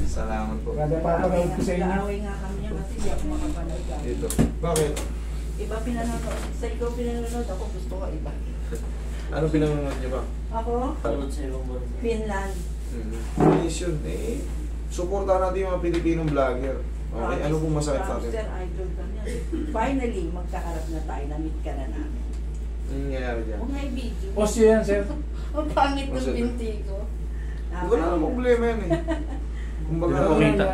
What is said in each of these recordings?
Salamat po. Kada papanood ko sa inyo. Nag-aaway nga kami niya kasi hindi ako makapanood. Dito. Bakit? Iba pinanonood. Sa ikaw pinanonood ako, gusto ko iba. Ano pinanonood niyo ba? Ako? Finland. Yes yun. Eh, supportahan natin yung mga Pilipinong vlogger. Okay, ano pong masakit sa atin? Sir, idol ka niya. Finally, magkaharap na tayo. Na-meet ka na namin. Anong nangyayari dyan? Kung may video. Osyo yan, sir. Ang pangit ng Osyo. binti ko. Wala namang problema yan eh. Kumbaga,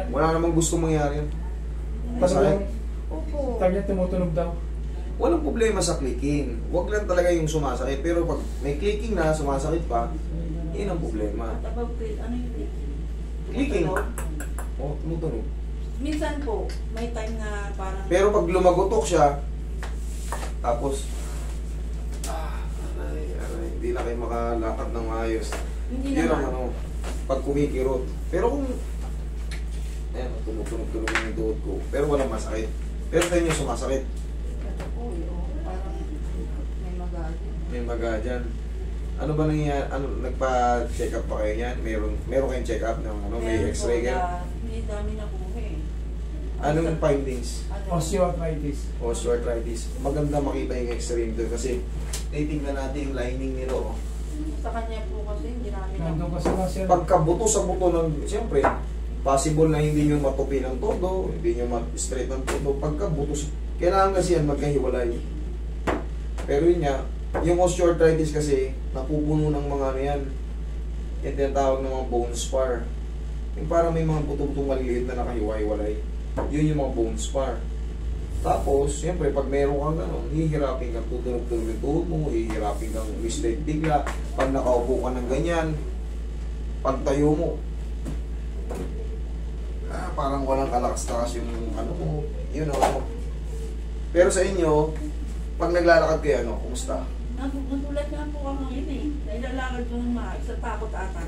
wala namang gusto mangyari yan. Masakit. Opo. Tag niya tumutunog daw. Walang problema sa clicking. Huwag lang talaga yung sumasakit. Pero pag may clicking na, sumasakit pa, yun ang problema. At about it, ano yung Clicking. Tumutunog? Oh, tumutunog. Minsan po, may time na parang... Pero pag lumagotok siya, tapos, hindi na kayo makalakad ng ayos. Hindi Yun ang naman. ano, pag kumikirot. Pero kung, ayan, tumutunog-tunog yung tuhod ko. Pero walang masakit. Pero sa inyo sumasakit. Ito po, parang may magalit. May maga dyan. Ano ba nangyayari? Ano, nagpa-check up pa kayo yan? Meron kayong check up ng ano, may Meron x-ray po kayo? na hindi dami nakuha eh. Anong findings? Ano? Osteoarthritis. Osteoarthritis. Maganda makita yung x-ray nito kasi titignan natin yung lining nito. Sa kanya po kasi hindi namin Nandun kasi nga, sir. Pagkabuto sa buto ng, siyempre, possible na hindi nyo matupi ng todo, hindi nyo ma-straight ng todo. Pagkabuto, kailangan kasi yan magkahiwalay. Pero yun nga, yung osteoarthritis kasi, napupuno ng mga ano yan. Yan tinatawag ng mga bone spar. Yung parang may mga buto-butong maliliit na nakahiwa-hiwalay. Yun yung mga bone spar. Tapos, siyempre, pag meron kang gano'n, hihirapin kang tutunog-tunog yung tuhod mo, hihirapin kang mistake bigla. Pag nakaupo ka ng ganyan, pag tayo mo, parang walang kalakas-takas yung ano mo, yun ano. Pero sa inyo, pag naglalakad kayo, ano, kumusta? Nagulat nga po ako ngayon eh. Nailalakad ko ng sa takot ata.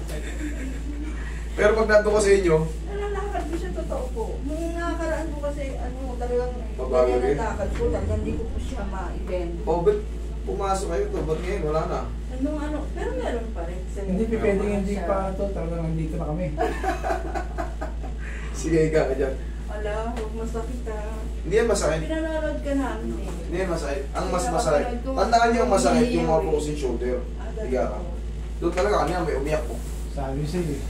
Pero pag nandun ko sa inyo, Nalalakad ko siya, totoo po. Nung nakakaraan ko kasi, talagang Mabago ganyan rin? ang lakad ko, talagang hindi ko po siya ma-event. oh, ba't pumasok kayo to? Ba't ngayon? Wala na. Pero meron pa rin. Hindi pwedeng hindi pa ito. Talagang nandito na kami. Sige, ika ka dyan. Ala, huwag masakit ah. Hindi yan masakit. Pinanonood ka namin eh. Hindi yan masakit. Ang mas masakit. Tandaan niyo ang masakit yung mga frozen shoulder. Higa ka. Doon talaga kanina may umiyak ko. Sabi siya eh.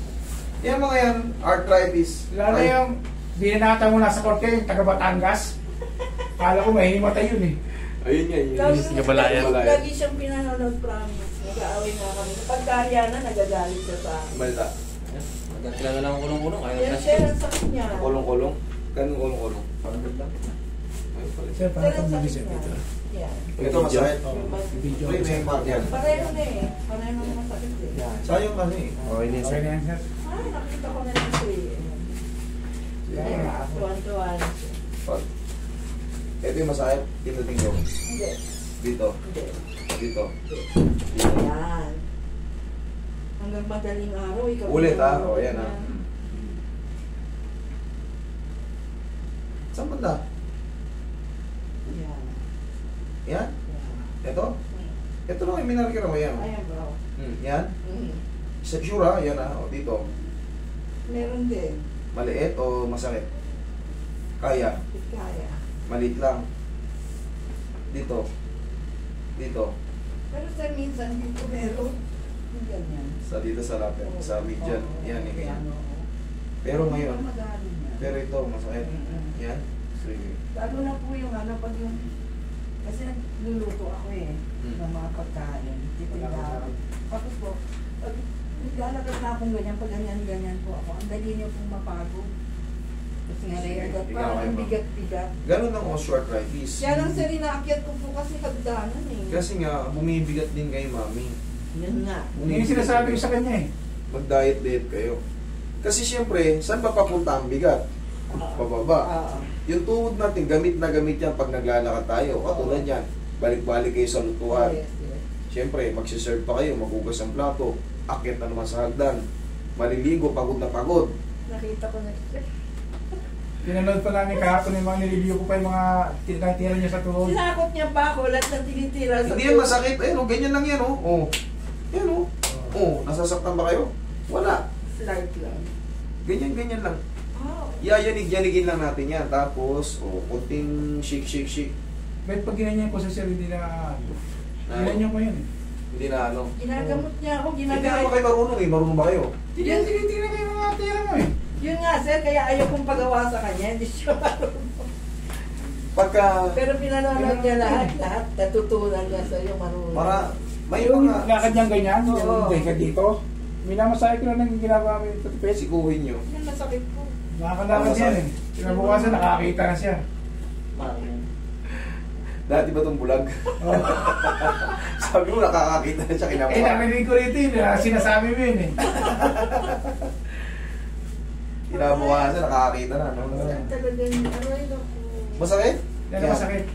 Yan mga yan, arthritis. Lalo yung binanata mo nasa korte, yung taga Batangas. Kala ko may himatay yun eh. Ayun yan, yun. Lagi siyang pinanonood, promise. Nag-aaway nga kami. Pagkarya na, nagagalit siya sa akin. Balita. Kailangan lang kulong-kulong. Ayaw Pero na sir, ang sakit niya. Kulong-kulong. Ganun kulong-kulong. Parang ganda. Ayun pala. Sir, Sir, parang ang kung sakit sir niya. dito. Yeah. Ito masakit. Video. Uy, may part yan. Pareho na eh. Pareho na masakit eh. Sayang kasi eh. Okay din, Okay na yan, sir. Ay, nakita ko na lang siya eh. Tuwan-tuwan. Ito yung masakit. Dito tingko. Hindi. Dito. Hindi. Dito. Hindi. Yan. Hanggang madaling araw, ikaw. Ulit ha. O yan ha. Saan banda? Yan. Yan? Yan. Ito? Ito lang yung minarkira mo yan. Ayan bro. Yan? Mm. Sure ha? Yan ha. O dito. Meron din. Maliit o masakit? Kaya. Kaya. Maliit lang. Dito. Dito. Pero sa minsan dito meron. Yung ganyan. Sa dito sa lapel. Sa median. Oo, Yan. Yan. yan, Yan. oo. Pero ngayon. Magaling yan. Pero ito masakit. Yan. Sige. Lalo na po yung pag yung, kasi nagluluto ako eh, ng mga pagkain, titinda ako. Tapos po, pag naglalagay na akong ganyan, pag ganyan-ganyan po ako, ang dali niyo pong mapagod. Kasi nga Ikaw parang ay ang ma- bigat-bigat. Ganun ang osteoarthritis. Kaya lang sir, inaakyat ko po kasi hagdanan eh. Kasi nga, bumibigat din kayo, mami. Yun nga. Yun yung sinasabi ko sa kanya eh. Mag-diet kayo. Kasi siyempre, saan pa papunta ang bigat? Pababa. Yung tuhod natin, gamit na gamit yan pag naglalakad tayo. Katulad yan, balik-balik kayo sa lutuhan. Yes, yes. Siyempre, magsiserve pa kayo, magugas ang plato, akyat na naman sa hagdan. Maliligo, pagod na pagod. Nakita ko na siya. Pinanood pa namin kahapon yung mga nireview ko pa yung mga tinatira niya sa tuhod. Sinakot niya pa ako, lahat na tinitira sa Hindi yan masakit. Ayun, ganyan lang yan, oh. Oh. Yan, oh. Oh, nasasaktan ba kayo? Wala. Slight lang. Ganyan-ganyan lang. Oh. Yayanig-yanigin lang natin yan. Tapos, kunting shake. Kahit pag ginanyan ko sa sir, hindi na... Ginanyan ko yun eh. Hindi na ano. Ginagamot niya ako, Hindi naman ginagamot. kayo marunong eh. Marunong ba kayo? Tinitingnan ko yung mga tira mo eh. Yun nga sir, kaya ayaw kong pagawa sa kanya, hindi siya marunong. Pagka, Pero pinanonood niya lahat, natutunan niya sa'yo marunong. para, may Yung mga, lakad niyang ganyan, Oo. yung teka dito. Minamasahe ko na nang ginagawa mo yung tutupit. sikuhin nyo. Yan masakit po. Nakakalakad yan eh. Kinabukasan, nakakita na siya. Dati ba itong bulag? Oh. Sabi mo, nakakakita na siya Eh, kinabukasan. narinig ko rito yun, sinasabi mo yun eh. Kinabukasan, nakakakita na. No? Masakit talaga yun. Aray ako. Masakit? Yan ang masakit.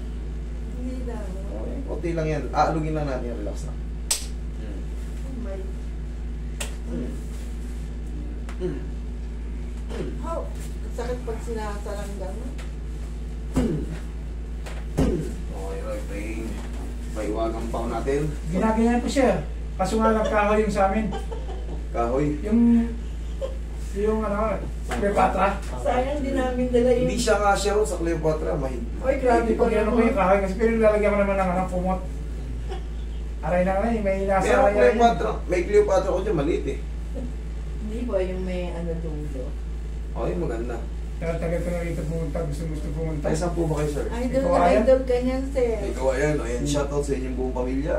Hindi daw. Okay, konti lang yan. Aalugin lang natin yan. Relax na. Oh my. How? Sakit pag sinasarang gano'n. Okay, right. May iwagang pao natin. Ginaganyan ko siya. Kaso nga nagkahoy yung sa amin. Kahoy. Yung ano, Cleopatra. Sayang din namin dala yun. Hindi siya nga siya ron sa Cleopatra. Ay, grabe Hindi ko pa ano ko yung kahoy kasi pero lalagyan mo naman ng ano, kumot. Aray na nga eh, may nasa Meron kaya Cleopatra. May Cleopatra ko dyan, maliit eh. Hindi ba yung may ano dulo? Okay, maganda. Tagal ko na rito pumunta, gusto pumunta. Ay, saan po ba kayo, sir? Idol Ikaw, na ayan? idol ka niyan, sir. Ikaw, ayan. Ayan, shoutout sa inyong buong pamilya.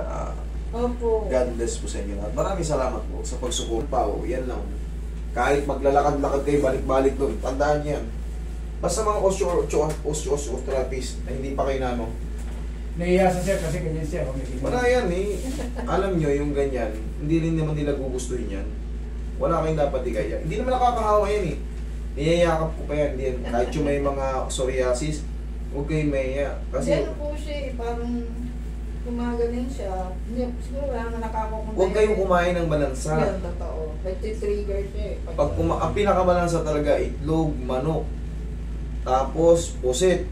Opo. God bless po sa inyo lahat. Maraming salamat po sa pagsupport pa. Yan lang. Kahit maglalakad-lakad kayo, balik-balik doon. Tandaan niyo yan. Basta mga osteoarthritis na hindi pa kayo na ano. Nahiya sa siya kasi ganyan siya. Wala yan eh. Alam nyo yung ganyan, hindi rin naman nila gugustuhin yan. Wala kayong dapat ikaya. Hindi naman nakakahawa yan eh. Niyayakap ko pa yan. Hindi yan. Kahit yung may mga psoriasis, huwag kayong mahiya. Kasi Kasi ano po siya eh, parang gumagaling siya. Hindi, siguro wala na nakakukunta. huwag kayong kumain ng balansa. Yan, totoo. Nagtitrigger siya eh. Pag ang pinakabalansa talaga, itlog, manok, tapos pusit,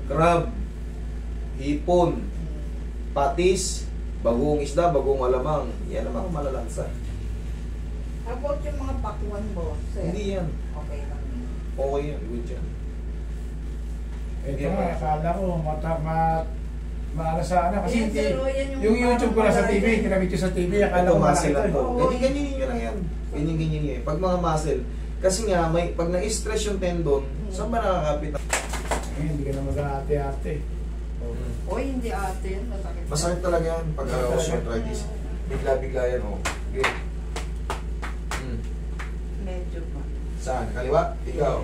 crab, hipon, patis, bagong isda, bagong alamang. Yan ang mga malalansa. How about yung mga pakwan mo, sir? Hindi yan. Okay lang. Okay yan. Good yan. Ito nga, akala ko maala sa ano kasi Yan, hindi. sir, oh, yan Yung YouTube ko na sa parang TV, malalim. kinabit ko sa TV, akala Ito ko muscle malaki lang ito. to. Oo. Ganyan nyo lang yan. Ganyan nyo. Pag mga muscle. Kasi nga, pag na-stress yung tendon, saan ba nakakapit? Hindi ka na mag-ate-ate. Oy, hindi ate yan. Masakit. Masakit talaga yan pag osteoarthritis. Bigla-bigla yan. Oh. Okay. Medyo pa. Saan? Kaliwa? Ikaw?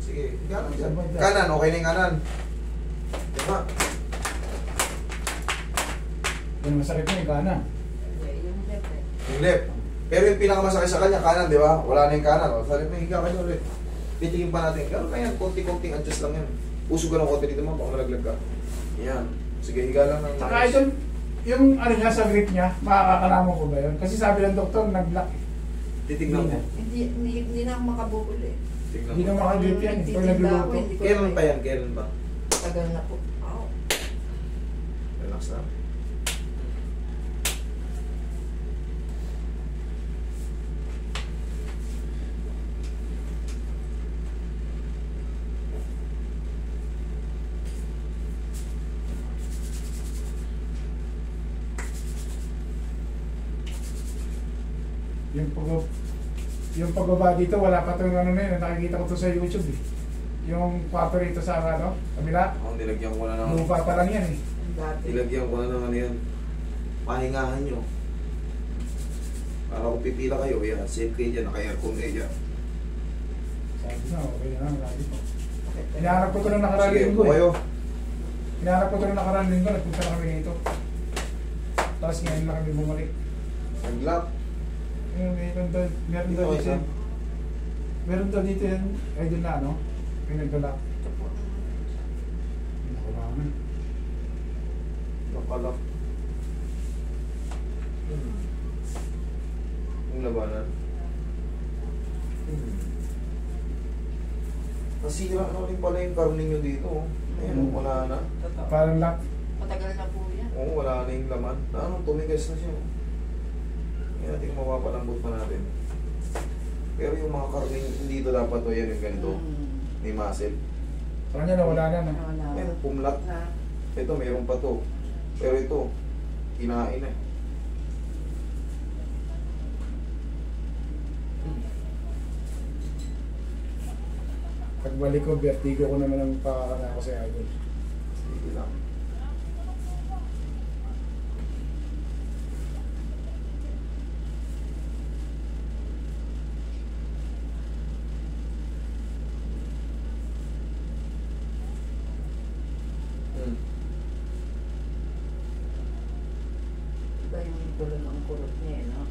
Sige. Kanan dyan. Kanan. Okay na yung kanan. Diba? Yung masakit mo yung kanan. Okay, yung left eh. Yung left. Pero yung pinakamasakit sa kanya, kanan, di ba? Wala na yung kanan. O, sabi mo, higa ka niya ulit. Titingin pa natin. Gano'n na yan. Konti-konting adjust lang yan. Usog ka ng konti dito mo, baka malaglag ka. Yan. Sige, higa lang ng Saka ito, yung ano niya sa grip niya, makakakalamo ko ba yun? Kasi sabi ng doktor, nag-lock. Titignan mo. Hindi na ako makabukol eh. Tignan Hindi na mo. makagrip yan. Pag Nagtitinda ako, nagluluto. hindi ko Kailan na- pa yan? Kailan pa? Tagal na po. Oh. Relax na. Yung pagbaba dito, wala pa itong ano na yun. Nakikita ko to sa YouTube eh. Yung kwarto rito sa ano, kabila. Ako, nilagyan ko na ng... Lupa pa lang yan eh. Dati. Nilagyan ko na ng ano yan. Pahingahan nyo. Para kung pipila kayo, yan. Safe kayo dyan. Naka-aircon kayo dyan. Sabi na, okay na lang. Lagi po. Hinahanap ko ito ng nakaraan Sige, linggo upo eh. kayo. Hinahanap ko ito ng nakaraan linggo. Nagpunta na kami dito. Tapos ngayon na kami bumalik. Nag-lock. Meron daw Dito dito kayo yan. Meron daw dito yan. Ay doon na ano. May nagdalak. Nakulangan. Nakalock. Yung labanan. Nasira na rin pala yung karne nyo dito. Oh. Ayan, wala na. Totoo. Parang lock. Matagal na po yan. Oo, wala na yung laman. Anong tumigas na siya. Ngayon natin mapapalambot pa natin. Pero yung mga karne, hindi ito dapat o yan yung ganito. May muscle. Sa kanya nawala na, no? Wala. Meron pumlat. Na, Ito, mayroon pa to. Pero ito, kinain na. Pagbalik ko, vertigo ko naman ang pakakana ko sa idol. Sige lang. iba yung tulo ng kurot niya, no?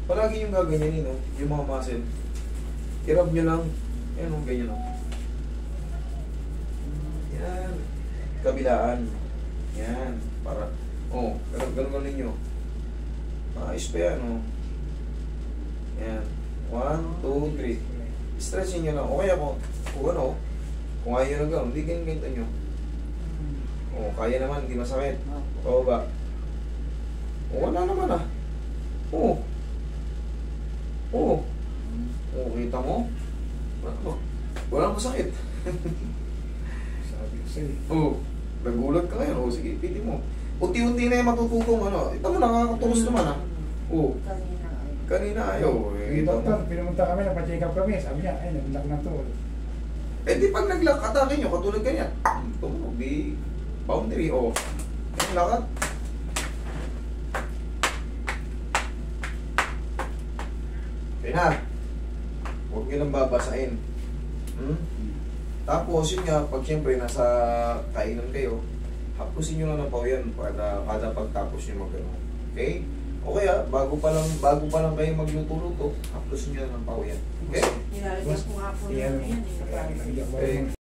Palagi yung gaganyanin, no? Yung mga muscle. I-rub nyo lang. Ayan, no? Ganyan, no? Yan. Kabilaan. Yan. Para, ganun ninyo. Maayos pa yan, no? Yan. 1, 2, 3. Stretching nyo lang. O kaya kung ano, kung ayaw na gano'n, hindi ganyan nyo. O, kaya naman, hindi masakit. O ba? O, wala naman ah. O, kita mo? Walang masakit. Sabi ko sa'yo. Nagulat ka ngayon. Sige, piti mo. Unti-unti na yung matututong ano. Ito mo, nakakatulos naman ah. Kanina ayaw. Yung doktor, pinumunta kami, napacheck up kami. Sabi niya, ay, naglak na to. Eh di pag nag-lock, atake nyo, katulad ganyan. Tumunog, di boundary, Ang lakad. Okay na. Huwag nyo lang babasain. Tapos yun nga, pag siyempre nasa kainan kayo, hapusin nyo lang ng pawian para kada pagtapos nyo mag-ano. Okay? O kaya, bago pa lang kayo magluto-luto, hapusin nyo lang ng pawian. Okay? Nilalagyan ko nga po Yan. namin yan. Kaya, Eh. nagigyan ko Okay. rin.